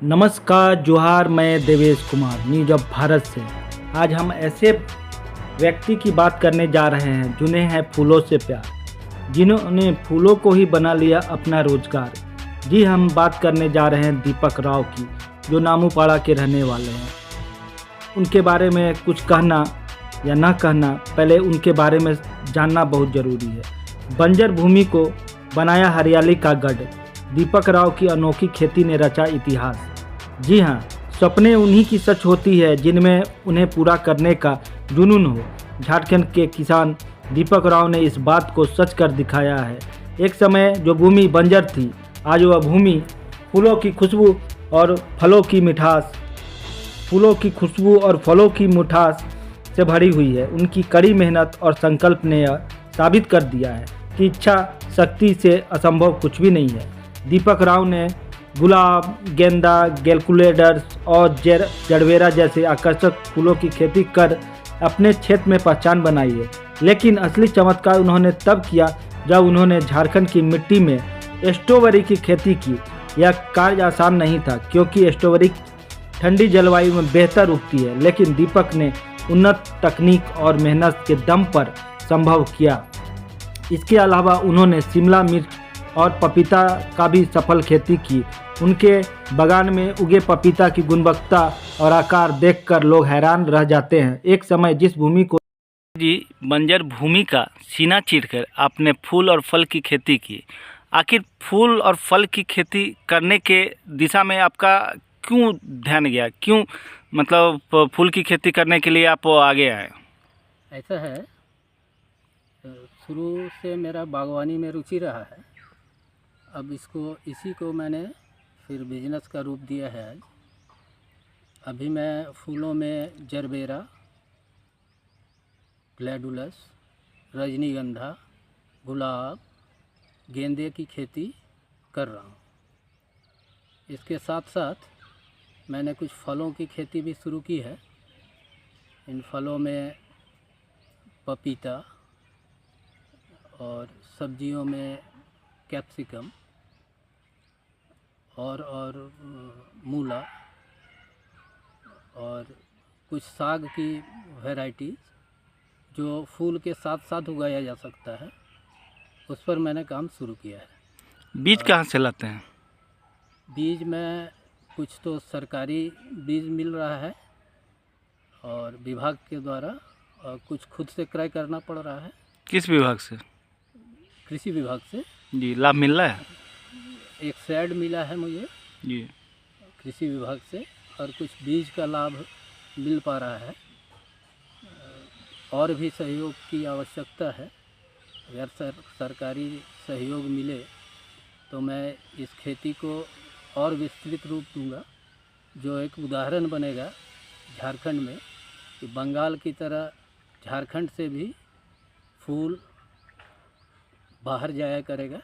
नमस्कार जोहार, मैं देवेश कुमार न्यूज ऑफ भारत से। आज हम ऐसे व्यक्ति की बात करने जा रहे हैं जिन्हें है फूलों से प्यार, जिन्होंने फूलों को ही बना लिया अपना रोजगार। जी, हम बात करने जा रहे हैं दीपक राव की, जो नामूपाड़ा के रहने वाले हैं। उनके बारे में कुछ कहना या ना कहना, पहले उनके बारे में जानना बहुत ज़रूरी है। बंजर भूमि को बनाया हरियाली का गढ़, दीपक राव की अनोखी खेती ने रचा इतिहास। जी हाँ, सपने उन्हीं की सच होती है जिनमें उन्हें पूरा करने का जुनून हो। झारखंड के किसान दीपक राव ने इस बात को सच कर दिखाया है। एक समय जो भूमि बंजर थी, आज वह भूमि फूलों की खुशबू और फलों की मिठास से भरी हुई है। उनकी कड़ी मेहनत और संकल्प ने यह साबित कर दिया है कि इच्छा शक्ति से असंभव कुछ भी नहीं है। दीपक राव ने गुलाब, गेंदा, गेलकुलेडर्स और जड़वेरा जैसे आकर्षक फूलों की खेती कर अपने क्षेत्र में पहचान बनाई है। लेकिन असली चमत्कार उन्होंने तब किया जब उन्होंने झारखंड की मिट्टी में स्ट्रॉबेरी की खेती की। यह कार्य आसान नहीं था, क्योंकि स्ट्रॉबेरी ठंडी जलवायु में बेहतर उगती है, लेकिन दीपक ने उन्नत तकनीक और मेहनत के दम पर संभव किया। इसके अलावा उन्होंने शिमला मिर्च और पपीता का भी सफल खेती की। उनके बागान में उगे पपीता की गुणवत्ता और आकार देखकर लोग हैरान रह जाते हैं। एक समय जिस भूमि को बंजर भूमि का सीना चीरकर आपने फूल और फल की खेती की। आखिर फूल और फल की खेती करने के दिशा में आपका क्यों ध्यान गया? क्यों मतलब फूल की खेती करने के लिए आप आगे आए? ऐसा है, शुरू से मेरा बागवानी में रुचि रहा है। अब इसी को मैंने फिर बिजनेस का रूप दिया है। आज अभी मैं फूलों में जरबेरा, ग्लैडुलस, रजनीगंधा, गुलाब, गेंदे की खेती कर रहा हूँ। इसके साथ साथ मैंने कुछ फलों की खेती भी शुरू की है। इन फलों में पपीता और सब्जियों में कैप्सिकम और मूला और कुछ साग की वैरायटी जो फूल के साथ साथ उगाया जा सकता है, उस पर मैंने काम शुरू किया है। बीज कहाँ से लाते हैं? बीज में कुछ तो सरकारी बीज मिल रहा है और विभाग के द्वारा, और कुछ खुद से क्रय करना पड़ रहा है। किस विभाग से? कृषि विभाग से। जी, लाभ मिल रहा है? एक शेड मिला है मुझे जी, कृषि विभाग से, और कुछ बीज का लाभ मिल पा रहा है। और भी सहयोग की आवश्यकता है। अगर सरकारी सहयोग मिले तो मैं इस खेती को और विस्तृत रूप दूंगा, जो एक उदाहरण बनेगा झारखंड में कि बंगाल की तरह झारखंड से भी फूल बाहर जाया करेगा।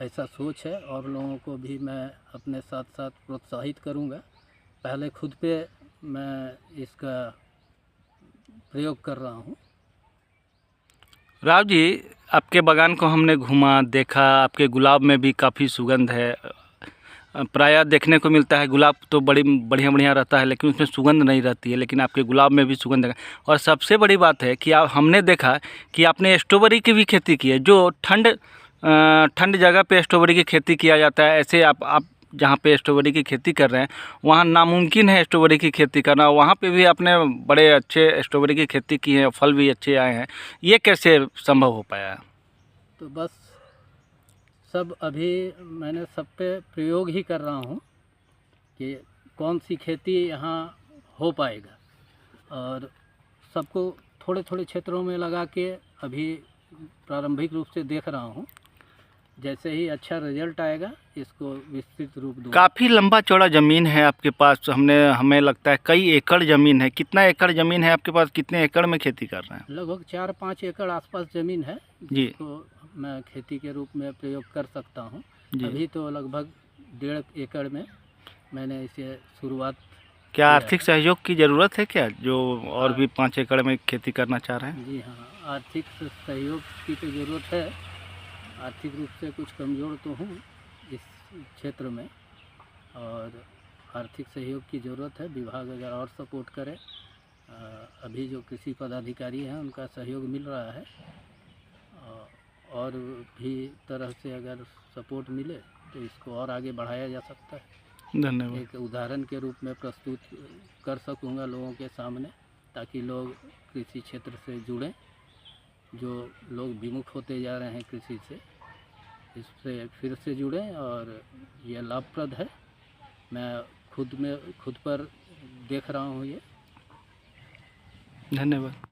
ऐसा सोच है, और लोगों को भी मैं अपने साथ साथ प्रोत्साहित करूंगा। पहले खुद पे मैं इसका प्रयोग कर रहा हूं। राव जी, आपके बागान को हमने घूमा, देखा। आपके गुलाब में भी काफ़ी सुगंध है। प्रायः देखने को मिलता है गुलाब तो बड़ी बढ़िया रहता है, लेकिन उसमें सुगंध नहीं रहती है, लेकिन आपके गुलाब में भी सुगंध है। और सबसे बड़ी बात है कि हमने देखा कि आपने स्ट्रॉबेरी की भी खेती की है, जो ठंड जगह पे स्ट्रॉबेरी की खेती किया जाता है। ऐसे आप जहाँ पे स्ट्रॉबेरी की खेती कर रहे हैं, वहाँ नामुमकिन है स्ट्रॉबेरी की खेती करना। वहाँ पे भी आपने बड़े अच्छे स्ट्रॉबेरी की खेती की है, फल भी अच्छे आए हैं। ये कैसे संभव हो पाया? तो बस सब अभी मैंने सब पे प्रयोग ही कर रहा हूँ कि कौन सी खेती यहाँ हो पाएगा, और सबको थोड़े थोड़े क्षेत्रों में लगा के अभी प्रारंभिक रूप से देख रहा हूँ। जैसे ही अच्छा रिजल्ट आएगा इसको विस्तृत रूप दूँगा। काफ़ी लंबा चौड़ा ज़मीन है आपके पास। हमें लगता है कई एकड़ ज़मीन है। कितना एकड़ ज़मीन है आपके पास? कितने एकड़ में खेती कर रहे हैं? लगभग 4-5 एकड़ आसपास ज़मीन है, जिसको मैं खेती के रूप में प्रयोग कर सकता हूँ। अभी तो लगभग 1.5 एकड़ में मैंने इसे शुरुआत। क्या आर्थिक सहयोग की ज़रूरत है क्या, जो और भी 5 एकड़ में खेती करना चाह रहे हैं? जी हाँ, आर्थिक सहयोग की तो ज़रूरत है। आर्थिक रूप से कुछ कमज़ोर तो हूँ इस क्षेत्र में, और आर्थिक सहयोग की ज़रूरत है। विभाग अगर और सपोर्ट करे, अभी जो कृषि पदाधिकारी हैं उनका सहयोग मिल रहा है, और भी तरह से अगर सपोर्ट मिले तो इसको और आगे बढ़ाया जा सकता है। धन्यवाद। एक उदाहरण के रूप में प्रस्तुत कर सकूँगा लोगों के सामने, ताकि लोग कृषि क्षेत्र से जुड़ें। जो लोग विमुख होते जा रहे हैं कृषि से, इससे फिर से जुड़ें और ये लाभप्रद है। मैं खुद पर देख रहा हूँ ये। धन्यवाद।